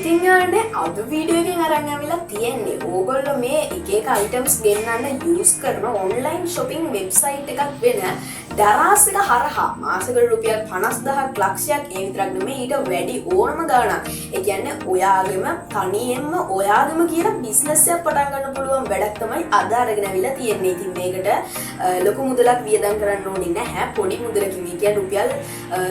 ඉතින් යානේ අද වීඩියෝ එකෙන් අරන් ආවිලා තියෙන්නේ ඕගොල්ලෝ මේ එක එක items ගෙන්නන්න use කරන online shopping website එකක් වෙන දරාස් එක හරහා මාසෙකට රුපියල් 50000ක් ලක්ෂයක් ඒ විතරක් නෙමෙයි ඊට වැඩි ඕනම ගාණක්. ඒ කියන්නේ ඔයාගෙම තනියෙන්ම ඔයාගෙම කියන business එකක් පටන් ගන්න පුළුවන් වැඩක් තමයි අද අරගෙන ආවිලා තියෙන්නේ. ඉතින් මේකට ලොකු මුදලක් වියදම් කරන්න ඕනේ නැහැ. පොඩි මුදලකින් මේ කියන්නේ රුපියල්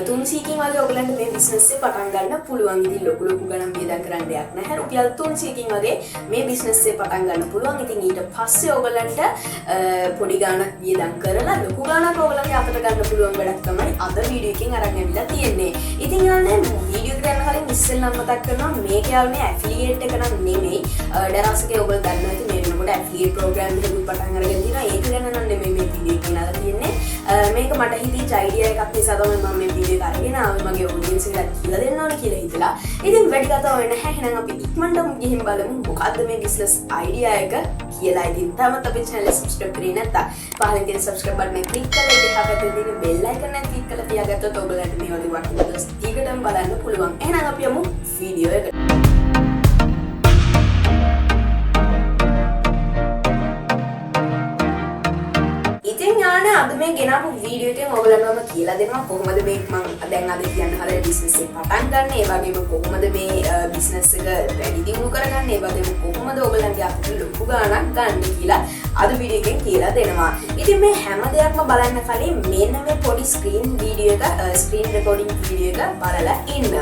300කින් වගේ ඔයගලන්ට මේ business එක පටන් ගන්න පුළුවන්. ඉතින් ලොකු ගණන් වියදම් කරන්න දෙයක් නැහැ. රුපියල් 300කින් වගේ මේ business එක පටන් ගන්න පුළුවන්. ඉතින් ඊට පස්සේ ඔයගලන්ට පොඩි ගාණක් වියදම් කරලා ලොකු ගාණක් ඔයගලන්ගේ අතට ගන්න පුළුවන් වැඩක් තමයි අද වීඩියෝ එකෙන් අරන් ඇවිල්ලා තියෙන්නේ. ඉතින් යාළුවනේ වීඩියෝ එකට යන්න කලින් ඉස්සෙල්ලාම මතක් කරනවා මේක යාළුවනේ ඇෆිලියේට් එක නම් නෙමෙයි. ඩරාස් එකේ ඔයගොල්ලෝ දන්නවා ඉතින් මේ වෙනකොට ඇෆිලියේට් ප්‍රෝග්‍රෑම් එකක් පටන් අරගෙන තියෙනවා. ඒක ගැන නම් නෙමෙයි මේ වීඩියෝ එකේ නලා තියෙන්නේ. මේක මට හිතී අයිඩියා එකක් නිසා තමයි මම මේ වීඩියෝ එක අරගෙන ආවේ. මගේ ඔඩියන්ස් එකට කියලා දෙන්න ඕනේ කියලා හිතලා. ඉතින් වැඩි කතාවක් නැහැ. එහෙනම් අපි ඉක්මනටම ගිහින් බලමු මොකද්ද මේ බිස්නස් අයිඩියා එක කියලා. ඉතින් තාමත් අපේ channel එක subscribe කරේ නැත්නම් පහලින් තියෙන subscribe button එක click කරලා ඉතින් පැත්තේ තියෙන bell icon එක click කරලා තියාගත්තොත් ඔයගලන්ට මේ වගේ වටිනා videos ටිකටම බලන්න පුළුවන්. එහෙනම් අපි යමු වීඩියෝ එකට. අද මේ ගෙනාපු වීඩියෝ එකෙන් ඔයගලන්ටම කියලා දෙනවා කොහොමද මේ මම දැන් අද කියන්න හදන බිස්නස් එක පටන් ගන්න. ඒ වගේම කොහොමද මේ බිස්නස් එක වැඩි දියුණු කරගන්න. ඒ වගේම කොහොමද ඔයගලන්ගේ අපිට ලොකු ගාණක් ගන්න කියලා අද වීඩියෝ එකෙන් කියලා දෙනවා. ඉතින් මේ හැම දෙයක්ම බලන්න කලින් මෙන්න මේ පොඩි ස්ක්‍රීන් වීඩියෝ එක ස්ක්‍රීන් රෙකෝඩින් වීඩියෝ එක බලලා ඉන්න.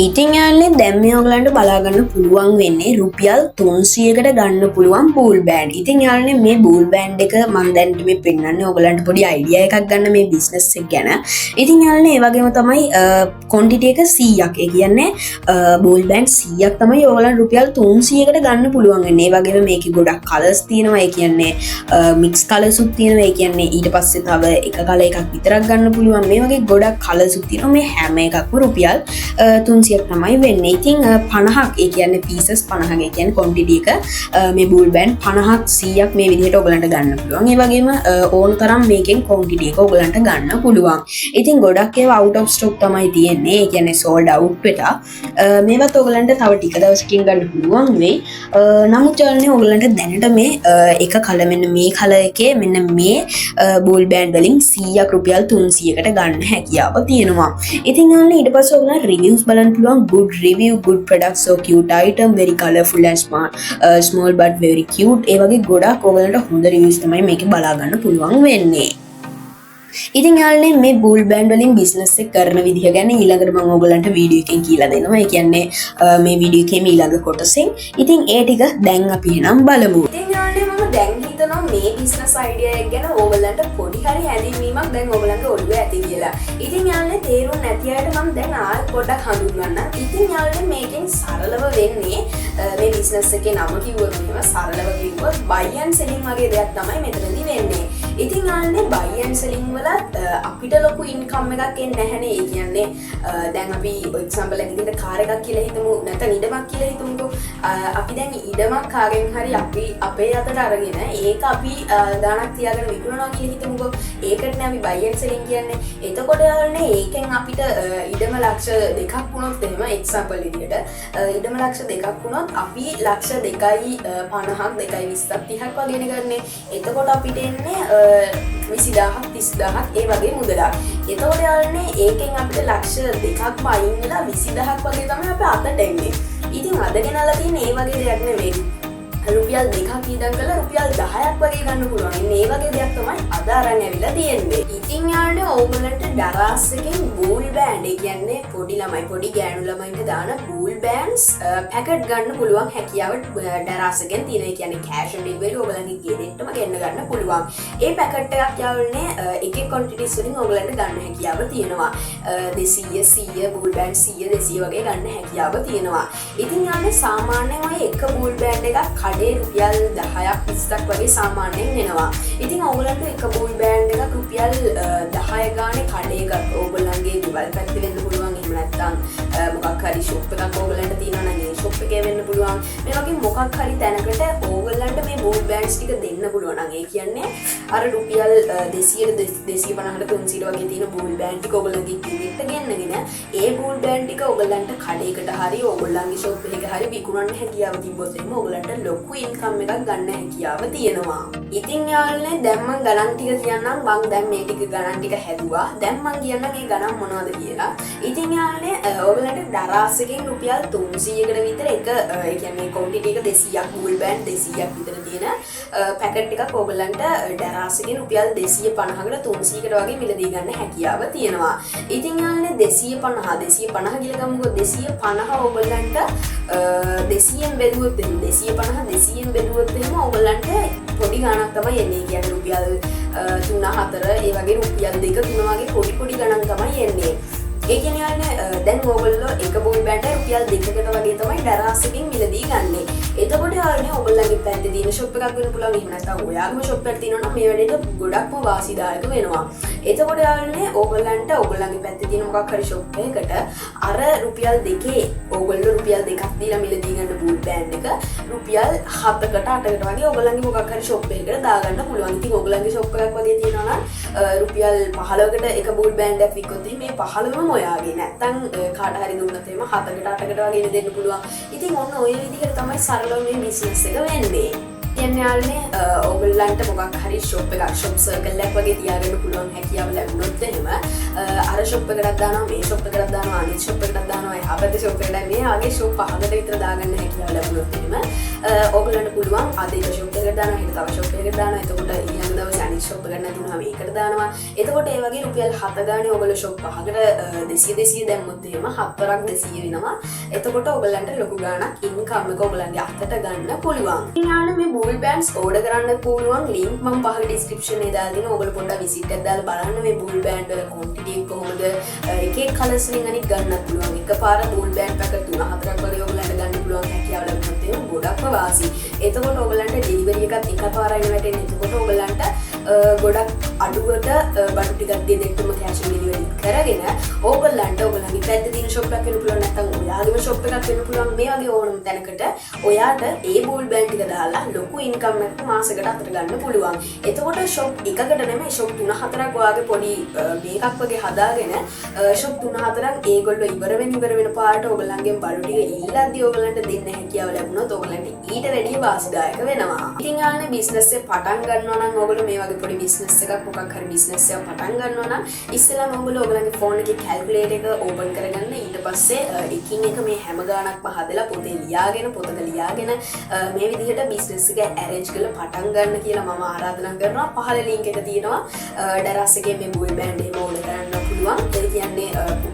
ඉතින් යාළුවනේ දැන් මේ ඔයගලන්ට බලා ගන්න පුළුවන් වෙන්නේ රුපියල් 300කට ගන්න පුළුවන් බූල් බෑන්ඩ්. ඉතින් යාළුවනේ මේ බූල් බෑන්ඩ් එක මම දැන් මේ පෙන්නන්නේ ඔයගලන්ට පොඩි අයිඩියා එකක් ගන්න මේ බිස්නස් එක ගැන. ඉතින් යාළුවනේ ඒ වගේම තමයි ක්වොන්ටිටි එක 100ක්. ඒ කියන්නේ බූල් බෑන්ඩ් 100ක් තමයි ඔයගලන්ට රුපියල් 300කට ගන්න පුළුවන් වෙන්නේ. ඒ වගේම මේකේ ගොඩක් කලර්ස් තියෙනවා. ඒ කියන්නේ මික්ස් කලර්ස් උත් තියෙනවා. ඒ කියන්නේ ඊට පස්සේ තව එක කලර් එකක් විතරක් ගන්න පුළුවන්. මේ වගේ ගොඩක් කලර්ස් උත් තියෙනවා. මේ හැම එකක්ම රුපියල් 300ක් තමයි වෙන්නේ. ඉතින් 50ක් ඒ කියන්නේ පීසස් 50ක් ඒ කියන්නේ ක්වොන්ටිටි එක මේ බූල් බෑන්ඩ් 50ක් 100ක් මේ විදිහට ඔයගලන්ට ගන්න පුළුවන්. ඒ වගේම ඕන තරම් මේකෙන් ක්වොන්ටිටි එක ඔයගලන්ට ගන්න පුළුවන්. ඉතින් ගොඩක් ඒවා අවුට් ඔෆ් ස්ටොක් තමයි තියෙන්නේ. ඒ කියන්නේ සෝල්ඩ් අවුට් වෙට. මේවත් ඔයගලන්ට තව ටික දවසකින් ගන්න පුළුවන් වෙයි. නමුත් යාළුවනේ ඔයගලන්ට දැනට මේ එක කලර් මෙන්න මේ කලර් එකේ මෙන්න මේ බූල් බෑන්ඩ් වලින් 100ක් රුපියල් 300කට ගන්න හැකියාව තියෙනවා. ඉතින් යාළුවනේ ඊට පස්සේ ඔයගලන්ට රිවිව්ස් බලන්න good review, good products, so cute item, very colorful and small but very cute. ඒ වගේ ගොඩක් ඔයගලන්ට හොඳ reviews තමයි මේකේ බලා ගන්න පුළුවන් වෙන්නේ. ඉතින් යාළුවනේ මේ බූල් බෑන්ඩ් වලින් බිස්නස් එක කරන විදිහ ගැන ඊළඟට මම ඔයගලන්ට වීඩියෝ එකෙන් කියලා දෙනවා. ඒ කියන්නේ මේ වීඩියෝ එකේ ඊළඟ කොටසෙන්. ඉතින් ඒ ටික දැන් අපි එනම් බලමු. ඉතින් යාළුවනේ මම දැන් හිතනවා මේ බිස්නස් අයිඩියා එක ගැන ඔයගලන්ට පොඩි හරි හැඳින්වීමක් දැන් ඔයගලන්ගේ ඔළුවේ ඇති කියලා. ඉතින් යාළුවනේ තේරුම් නැති අයට මම දැන් ආයෙත් පොඩ්ඩක් හඳුන්වන්නම්. ඉතින් යාළුවනේ මේකෙන් සරලව වෙන්නේ මේ බිස්නස් එකේ නම කිව්වොත් එහෙම සරලව කිව්වොත් buy and selling වගේ දෙයක් තමයි මෙතනදී වෙන්නේ. ඉතින් යාළුවනේ buy and selling වල අපිට ලොකු ඉන්කම් එකක් එන්නේ නැහැනේ. ඒ කියන්නේ දැන් අපි එක්සැම්පල් එකක් විදිහට කාර් එකක් කියලා හිතමු නැත්නම් ඉඩමක් කියලා හිතමුකෝ. අපි දැන් ඉඩමක් කාගෙන් හරි අපි අපේ අතට අරගෙන ඒක අපි ගාණක් තියාගෙන විකුණනවා කියලා හිතමුකෝ. ඒකටනේ අපි buy and selling කියන්නේ. එතකොට යාළුවනේ ඒකෙන් අපිට ඉඩම ලක්ෂ 2ක් වුණොත් එහෙම එක්සැම්පල් විදිහට ඉඩම ලක්ෂ 2ක් වුණොත් අපි ලක්ෂ 2.50ක් 2.20ක් 30ක් වගේ ගන්නේ. එතකොට අපිට එන්නේ 20000ක් 30000ක් ඒ වගේ මුදලක්. එතකොට යාළුවනේ ඒකෙන් අපිට ලක්ෂ 2ක්ම අයින් වෙලා 20000ක් වගේ තමයි අපේ අතට එන්නේ. ඉතින් අද ගෙනල්ලා තියෙන මේ වගේ දෙයක් නෙමෙයි. රුපියල් 2ක් ඊදම් කරලා රුපියල් 10ක් වගේ ගන්න පුළුවන්. මේ වගේ දෙයක් තමයි අද අරන් ඇවිල්ලා තියෙන්නේ. ඉතින් යාළුවනේ ඕගොල්ලන්ට දරාස් එකෙන් බූල් බෑන්ඩ් ඒ කියන්නේ පොඩි ළමයි පොඩි ගෑනු ළමයින්ට දාන බූල් බෑන්ඩ්ස් පැකට් ගන්න පුළුවන් හැකියාව දරාස් එකෙන් තියෙනවා. ඒ කියන්නේ කෑෂ් ඔන් ඩෙලිවරි ඕගොල්ලන්ගේ ගෙදරටම ගෙන්න ගන්න පුළුවන්. ඒ පැකට් එකක් යාළුවනේ එක එක ක්වොන්ටිටිස් වලින් ඕගොල්ලන්ට ගන්න හැකියාව තියෙනවා. 200 100 බූල් බෑන්ඩ් 100 200 වගේ ගන්න හැකියාව තියෙනවා. ඉතින් යාළුවනේ සාමාන්‍යයෙන් ඔය එක බූල් බෑන්ඩ් එකක් රුපියල් 10ක් 20ක් වගේ සාමාන්‍යයෙන් එනවා. ඉතින් ඕගොල්ලන්ට එක බූල් බෑන්ඩ් එකක් රුපියල් 10 ගානේ කඩේක ඕගොල්ලන්ගේ ගෙවල් පැත්තේ වෙන්න පුළුවන්. එහෙම නැත්නම් මොකක් හරි ෂොප් එකක් ඕගොල්ලන්ට තියෙනවා නම් ඒ ෂොප් එකේ වෙන්න පුළුවන්. පුළුවන්. මේ වගේ මොකක් හරි තැනකට ඕගොල්ලන්ට මේ බූල් බෑන්ඩ්ස් ටික දෙන්න පුළුවන් නම් ඒ කියන්නේ අර රුපියල් 200 250ට 300 වගේ තියෙන බූල් බෑන්ඩ් ටික ඕගොල්ලන්ගේ ක්ලිනික්ට ගෙන්නගෙන ඒ බූල් බෑන්ඩ් ටික ඕගොල්ලන්ට කඩේකට හරි ඕගොල්ලන්ගේ ෂොප් එකක හරි විකුණන්න හැකියාව තිබ්බොත් එහෙම ඕගොල්ලන්ට ලොකු ඉන්කම් එකක් ගන්න හැකියාව තියෙනවා. ඉතින් යාළුවනේ දැන් මම ගණන් ටික කියන්නම්. මම දැන් මේ ටික ගණන් ටික හැදුවා. දැන් මම කියන්නම් මේ ගණන් මොනවද කියලා. ඉතින් යාළුවනේ ඕගොල්ලන්ට දරාසකින් රුපියල් 300කට විතර එක ඒ කියන්නේ ක්වොන්ටිටි එක 200ක් බූල් බෑන්ඩ් 200ක් විතර තියෙන පැකට් එකක් ඕගොල්ලන්ට දරාසකින් රුපියල් 250කට 300කට වගේ මිලදී ගන්න හැකියාව තියෙනවා. ඉතින් යාළුවනේ 250 කියලා ගමුකෝ. 250 ඕගොල්ලන්ට 200න් බෙදුවොත් 250 බෙදුවොත් එහෙම ඕගොල්ලන්ට පොඩි ගණනක් තමයි එන්නේ. කියන්නේ රුපියල් 3-4 ඒ වගේ රුපියල් 2-3 වගේ පොඩි ගණන් තමයි එන්නේ. ඒ කියන්නේ යාළුවනේ දැන් ඕගොල්ලෝ එක බූල් බෑන්ඩ් එක රුපියල් 2කට වගේ තමයි දරාසකින් මිලදී ගන්නෙ. එතකොට යාළුවනේ ඕගොල්ලන්ගේ පැත්තේ තියෙන ෂොප් එකක් වෙන්න පුළුවන්. එහෙම නැත්නම් ඔයාගේම ෂොප් එකක් තියෙනවා නම් මේ වැඩේට ගොඩක්ම වාසිදායක වෙනවා. එතකොට යාළුවනේ ඕගොල්ලන්ට ඕගොල්ලන්ගේ පැත්තේ තියෙන මොකක් හරි ෂොප් එකකට අර රුපියල් 2 ඕගොල්ලෝ රුපියල් 2ක් දීලා මිලදී ගන්න බූල් බෑන්ඩ් එක රුපියල් 7කට 8කට වගේ ඕගොල්ලන්ගේ මොකක් හරි ෂොප් එකකට දාගන්න පුළුවන්. ඉතින් ඕගොල්ලන්ගේ ෂොප් එකක් වගේ තියෙනවා නම් රුපියල් 15කට එක බූල් බෑන්ඩ් එකක් විකුණුත් මේ 15ම ඔයාගේ නැත්තම් කාට හරි දුන්නොත් එහෙම 7කට 8කට වගේ දෙන්න පුළුවන්. ඉතින් ඔන්න ඔය විදිහට තමයි සරලව මේ බිස්නස් එක වෙන්නේ. යාළුවනේ ඕගොල්ලන්ට මොකක් හරි ෂොප් එකක් ෂොප් සර්කල් එකක් වගේ තියාගන්න පුළුවන් හැකියාව ලැබුණොත් එහෙම අර ෂොප් එකකට දානවා මේ ෂොප් එකකට දානවා අනිත් ෂොප් එකකට දානවා එහා පැත්තේ ෂොප් එකට මේ ආගේ ෂොප් 5කට විතර දාගන්න හැකියාව ලැබුණොත් එහෙම ඕගොල්ලන්ට පුළුවන් අද එක ෂොප් එකකට දානවා ඊට තව ෂොප් එකකට දානවා එතකොට ඊළඟ දවසේ අනිත් ෂොප් එකට නැතුණා මේකට දානවා එතකොට ඒ වගේ රුපියල් 7 ගානේ ඕගොල්ලෝ ෂොප් 5කට 200 දැම්මොත් එහෙම 7ක් 200 වෙනවා එතකොට ඕගොල්ලන්ට ලොකු ගාණක් ඉන්කම් එක ඕගොල්ලන්ගේ අතට ගන්න පුළුවන්. ඊළඟ මේ බූල් බෑන්ඩ්ස් ඕඩර් කරන්න පුළුවන් ලින්ක් මම පහළ ඩිස්ක්‍රිප්ෂන් එකේ දාලා දෙනවා. ඔයගොල්ලෝ පොඩ්ඩක් විසිට් එකක් දාලා බලන්න මේ බූල් බෑන්ඩ් වල ක්වොන්ටිටි එක කොහොමද එක එක කලර්ස් වලින් අනිත් ගන්නත් පුළුවන්. එකපාර බූල් බෑන්ඩ් පැකට් 3-4ක් වගේ ඔයගොල්ලන්ට ගන්න පුළුවන් හැකියාව ලැබුණොත් ඒක ගොඩක්ම වාසි. එතකොට ඔයගොල්ලන්ට ඩෙලිවරි එකත් එකපාරයි වැටෙන්නේ. එතකොට ඔයගොල්ලන්ට ගොඩක් අඩුවට බඩු ටිකක් දෙන්නම කැෂ් ඩෙලිවරි කරගෙන ඕගොල්ලන්ට ඔයගොල්ලන්ගේ පැත්තේ තියෙන ෂොප් එකක් වෙන්න පුළුවන් නැත්නම් ඔයාගේම ෂොප් එකක් වෙන්න පුළුවන්. මේ වගේ ඕනම තැනකට ඔයාට ඒ බූල් බෑන්ඩ් ටික දාලා ලොකු ඉන්කම් එකක් මාසෙකට අතට ගන්න පුළුවන්. එතකොට ෂොප් එකකට නෙමෙයි ෂොප් 3-4ක් ඔයාගේ පොඩි මේකක් වගේ හදාගෙන ෂොප් 3-4ක් ඒගොල්ලෝ ඉවර වෙන පාට ඔයගොල්ලන්ගෙන් බඩු ටික ඊළඟදී ඔයගොල්ලන්ට දෙන්න හැකියාව ලැබුණොත් ඔයගොල්ලන්ට ඊට වැඩිය වාසිදායක වෙනවා. ඉතින් ආන්නේ බිස්නස් එක පටන් ගන්නවා නම් ඔයගොල්ලෝ මේ වගේ පොඩි බිස්නස් එකක් මොකක් හරි බිස්නස් එකක් පටන් ගන්නවා නම් ඉස්සෙල්ලාම ඔයගොල්ලෝ ඔයගොල්ලන්ගේ ෆෝන් එකේ කැල්කියුලේටර් එක ඕපන් කරගන්න. ඊට පස්සේ එකින් එක මේ හැම ගාණක්ම හදලා පොතේ ලියාගෙන පොතක ලියාගෙන මේ විදිහට බිස්නස් එක ඇරේන්ජ් කරලා පටන් ගන්න කියලා මම ආරාධනා කරනවා. පහළ ලින්ක් එක තියෙනවා. ඩරස් එකේ මේ බූල් බෑන්ඩ් එහෙම ඕඩර් කරන්න පුළුවන්. ඒ කියන්නේ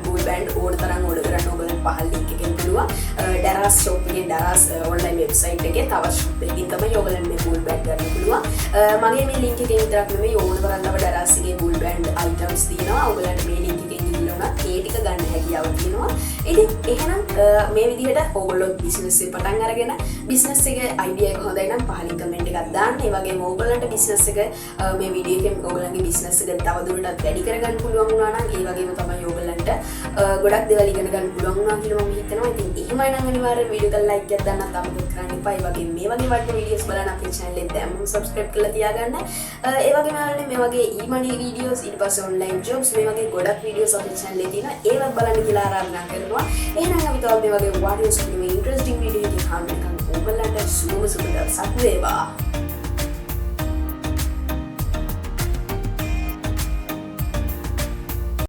බූල් බෑන්ඩ් ඕඩර් තරම් ඕඩර් කරන්න ඕගොල්ලෝ පහළ ලින්ක් එකෙන් පුළුවන්. ඩරස් ෂොප් එකේ ඩරස් ඔන්ලයින් වෙබ්සයිට් එකේ තව ෂොප් එකකින් තමයි ඔයගොල්ලන් මේ බූල් බෑන්ඩ් ගන්න පුළුවන්. මගේ මේ ලින්ක් එකෙන් විතරක් නෙමෙයි ඕන තරම් තව ඩරස් එකේ බූල් බෑන්ඩ් අයිටම්ස් තියෙනවා. ඔයගොල්ලන්ට මේ ලින්ක් එකෙන් ගිහිල්ලා ඒ ටික ගන්න හැකියාව තියෙනවා. ඉතින් එහෙනම් මේ විදිහට ඕගොල්ලෝ බිස්නස් එක පටන් අරගෙන බිස්නස් එකේ අයිඩියා එක හොඳයි නම් පහලින් කමෙන්ට් එකක් දාන්න. ඒ වගේම ඕගොල්ලන්ට බිස්නස් එක මේ වීඩියෝ එකෙන් ඕගොල්ලන්ගේ බිස්නස් එක තවදුරටත් වැඩි කරගන්න පුළුවන් වුණා නම් ඒ වගේම තමයි ඕගොල්ලන්ට ගොඩක් දේවල් ඉගෙන ගන්න පුළුවන් වුණා කියලා මම හිතනවා. ඉතින් එහෙමයි නම් අනිවාර්යෙන් වීඩියෝ එක ලයික් එකක් දාන්නත් අමතක කරන්න එපා. ඒ වගේම මේ වගේ වටිනා වීඩියෝස් බලන්න අපේ channel එක දැම්ම subscribe කරලා තියාගන්න. ඒ වගේම මේ වගේ e-money videos ඊට පස්සේ online jobs මේ වගේ ගොඩක් වීඩියෝස් අපේ channel එකේ තියෙනවා. ඒවත් බලන්න කියලා ආරාධනා කරනවා. එහෙනම් අපි තවත් මේ වගේ වටිනා ඉන්ටරෙස්ටිං වීඩියෝ එකක් හම්බ වෙනකන් ඕගොල්ලන්ට සුබ දවසක් වේවා.